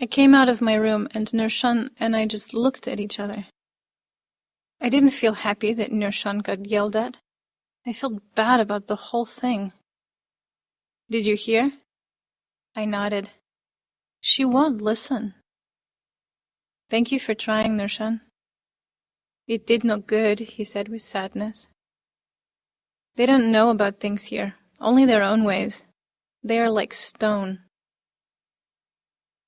I came out of my room and Nurshan and I just looked at each other. I didn't feel happy that Nurshan got yelled at. I felt bad about the whole thing. Did you hear? I nodded. She won't listen. Thank you for trying, Nurshan. It did no good, he said with sadness. They don't know about things here, only their own ways. They are like stone.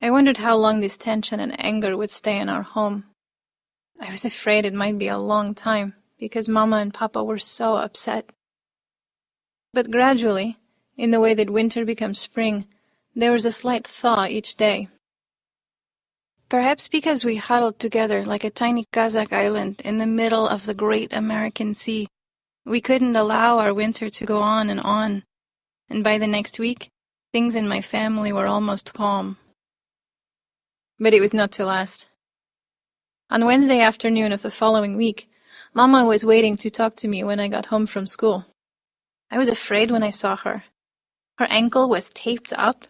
I wondered how long this tension and anger would stay in our home. I was afraid it might be a long time, because Mama and Papa were so upset. But gradually, in the way that winter becomes spring, there was a slight thaw each day. Perhaps because we huddled together like a tiny Kazakh island in the middle of the great American sea, we couldn't allow our winter to go on, and by the next week, things in my family were almost calm. But it was not to last. On Wednesday afternoon of the following week, Mama was waiting to talk to me when I got home from school. I was afraid when I saw her. Her ankle was taped up,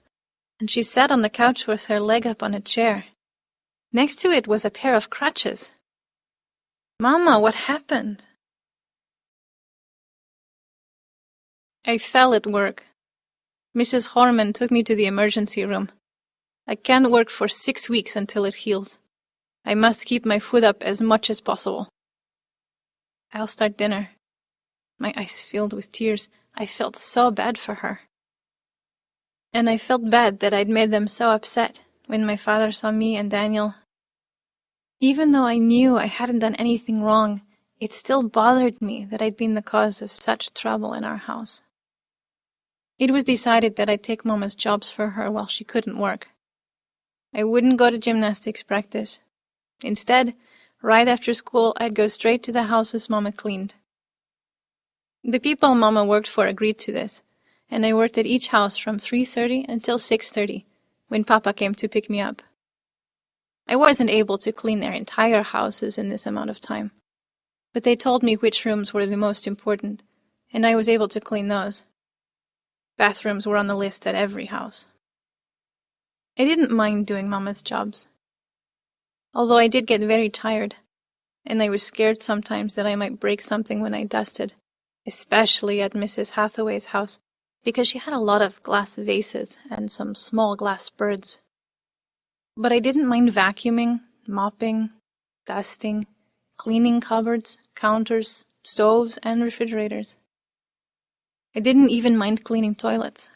and she sat on the couch with her leg up on a chair. Next to it was a pair of crutches. Mama, what happened? I fell at work. Mrs. Horman took me to the emergency room. I can't work for 6 weeks until it heals. I must keep my foot up as much as possible. I'll start dinner. My eyes filled with tears. I felt so bad for her. And I felt bad that I'd made them so upset when my father saw me and Daniel. Even though I knew I hadn't done anything wrong, it still bothered me that I'd been the cause of such trouble in our house. It was decided that I'd take Mama's jobs for her while she couldn't work. I wouldn't go to gymnastics practice. Instead, right after school, I'd go straight to the houses Mama cleaned. The people Mama worked for agreed to this, and I worked at each house from 3:30 until 6:30, when Papa came to pick me up. I wasn't able to clean their entire houses in this amount of time, but they told me which rooms were the most important, and I was able to clean those. Bathrooms were on the list at every house. I didn't mind doing Mama's jobs, although I did get very tired, and I was scared sometimes that I might break something when I dusted, especially at Mrs. Hathaway's house, because she had a lot of glass vases and some small glass birds. But I didn't mind vacuuming, mopping, dusting, cleaning cupboards, counters, stoves, and refrigerators. I didn't even mind cleaning toilets.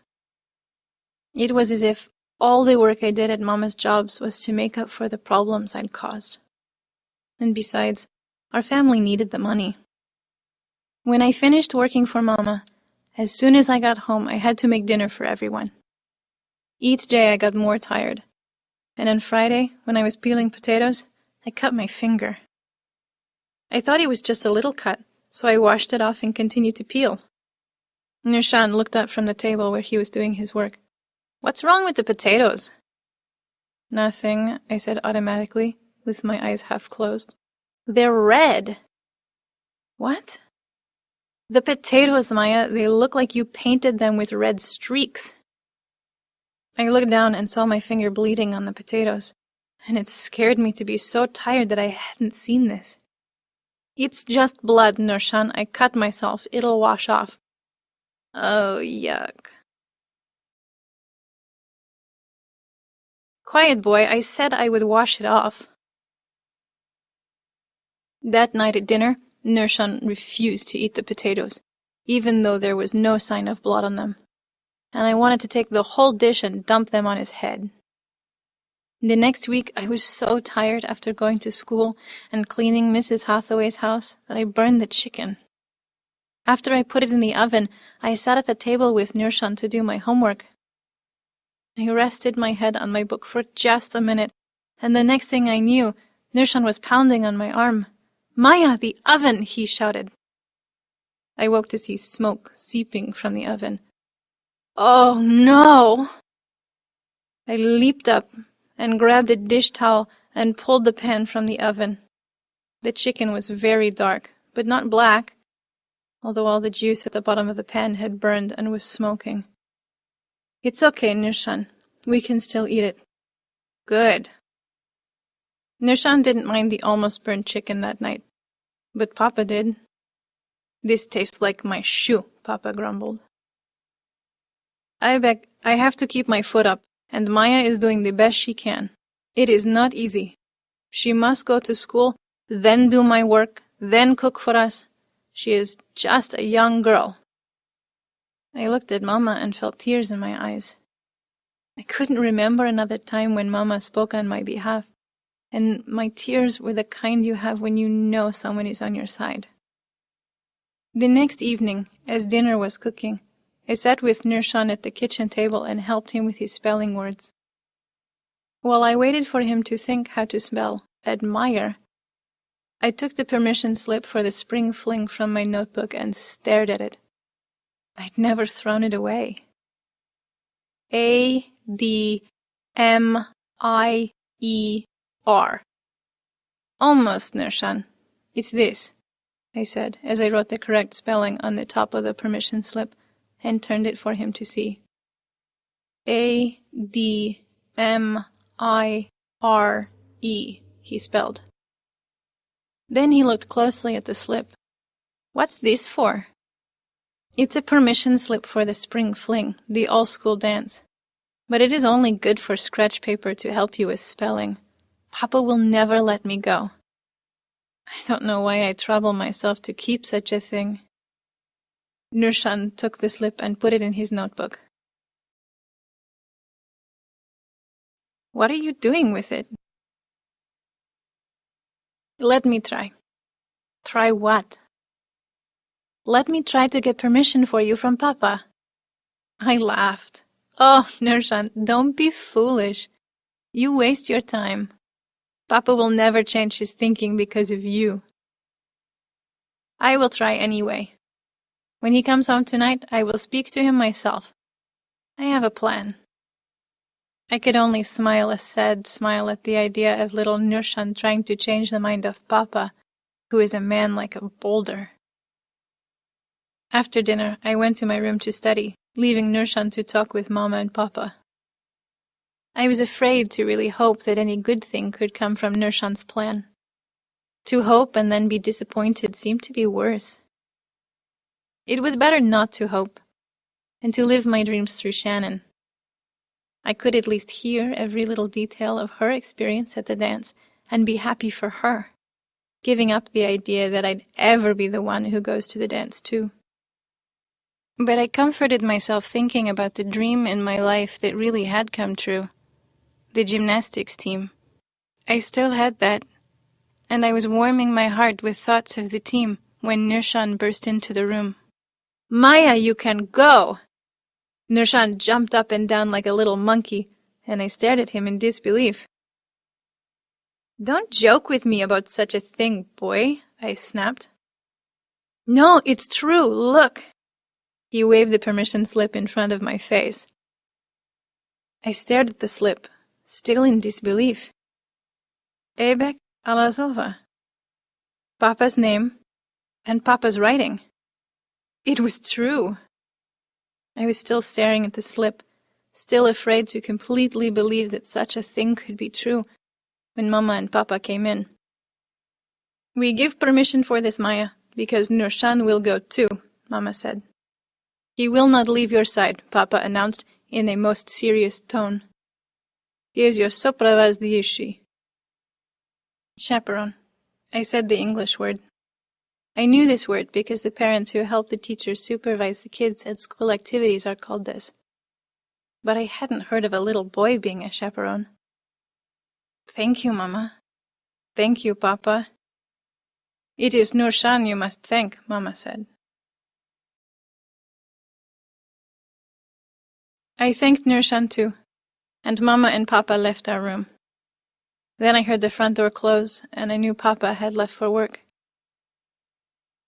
It was as if all the work I did at Mama's jobs was to make up for the problems I'd caused. And besides, our family needed the money. When I finished working for Mama, as soon as I got home, I had to make dinner for everyone. Each day I got more tired, and on Friday, when I was peeling potatoes, I cut my finger. I thought it was just a little cut, so I washed it off and continued to peel. Nurshan looked up from the table where he was doing his work. What's wrong with the potatoes? Nothing, I said automatically, with my eyes half closed. They're red. What? The potatoes, Maya, they look like you painted them with red streaks. I looked down and saw my finger bleeding on the potatoes, and it scared me to be so tired that I hadn't seen this. It's just blood, Nurshan. I cut myself. It'll wash off. Oh, yuck. Quiet, boy. I said I would wash it off. That night at dinner, Nurshan refused to eat the potatoes, even though there was no sign of blood on them, and I wanted to take the whole dish and dump them on his head. The next week, I was so tired after going to school and cleaning Mrs. Hathaway's house that I burned the chicken. After I put it in the oven, I sat at the table with Nurshan to do my homework. I rested my head on my book for just a minute, and the next thing I knew, Nurshan was pounding on my arm. Maya, the oven, he shouted. I woke to see smoke seeping from the oven. Oh, no! I leaped up and grabbed a dish towel and pulled the pan from the oven. The chicken was very dark, but not black, although all the juice at the bottom of the pan had burned and was smoking. It's okay, Nurshan. We can still eat it. Good. Nursan didn't mind the almost burnt chicken that night, but Papa did. This tastes like my shoe, Papa grumbled. I beg, I have to keep my foot up, and Maya is doing the best she can. It is not easy. She must go to school, then do my work, then cook for us. She is just a young girl. I looked at Mama and felt tears in my eyes. I couldn't remember another time when Mama spoke on my behalf, and my tears were the kind you have when you know someone is on your side. The next evening, as dinner was cooking, I sat with Nursan at the kitchen table and helped him with his spelling words. While I waited for him to think how to spell admire, I took the permission slip for the spring fling from my notebook and stared at it. I'd never thrown it away. A-D-M-I-E-R. Almost, Nursan. It's this, I said, as I wrote the correct spelling on the top of the permission slip and turned it for him to see. A-D-M-I-R-E, he spelled. Then he looked closely at the slip. What's this for? It's a permission slip for the spring fling, the all-school dance. But it is only good for scratch paper to help you with spelling. Papa will never let me go. I don't know why I trouble myself to keep such a thing. Nursan took the slip and put it in his notebook. What are you doing with it? Let me try. Try what? Let me try to get permission for you from Papa. I laughed. Oh, Nursan, don't be foolish. You waste your time. Papa will never change his thinking because of you. I will try anyway. When he comes home tonight, I will speak to him myself. I have a plan. I could only smile a sad smile at the idea of little Nursan trying to change the mind of Papa, who is a man like a boulder. After dinner, I went to my room to study, leaving Nursan to talk with Mama and Papa. I was afraid to really hope that any good thing could come from Nursan's plan. To hope and then be disappointed seemed to be worse. It was better not to hope, and to live my dreams through Shannon. I could at least hear every little detail of her experience at the dance and be happy for her, giving up the idea that I'd ever be the one who goes to the dance too. But I comforted myself thinking about the dream in my life that really had come true. The gymnastics team. I still had that, and I was warming my heart with thoughts of the team when Nursan burst into the room. Maya, you can go! Nursan jumped up and down like a little monkey, and I stared at him in disbelief. Don't joke with me about such a thing, boy, I snapped. No, it's true, look! He waved the permission slip in front of my face. I stared at the slip, still in disbelief. Ebek Alazova. Papa's name, and Papa's writing. It was true. I was still staring at the slip, still afraid to completely believe that such a thing could be true, when Mama and Papa came in. We give permission for this, Maya, because Nursan will go too, Mama said. He will not leave your side, Papa announced in a most serious tone. He is your sopravazdiishi. Chaperone. I said the English word. I knew this word because the parents who help the teachers supervise the kids at school activities are called this. But I hadn't heard of a little boy being a chaperone. Thank you, Mama. Thank you, Papa. It is Nursan you must thank, Mama said. I thanked Nursan too, and Mama and Papa left our room. Then I heard the front door close, and I knew Papa had left for work.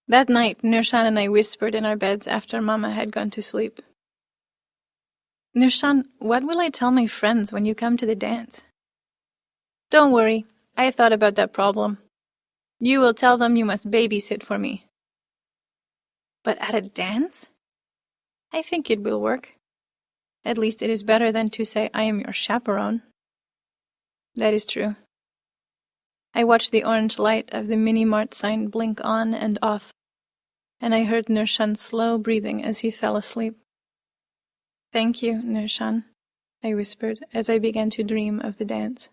That night, Nursan and I whispered in our beds after Mama had gone to sleep. Nursan, what will I tell my friends when you come to the dance? Don't worry, I thought about that problem. You will tell them you must babysit for me. But at a dance? I think it will work. At least it is better than to say I am your chaperone. That is true. I watched the orange light of the mini-mart sign blink on and off, and I heard Nurshan's slow breathing as he fell asleep. Thank you, Nurshan, I whispered as I began to dream of the dance.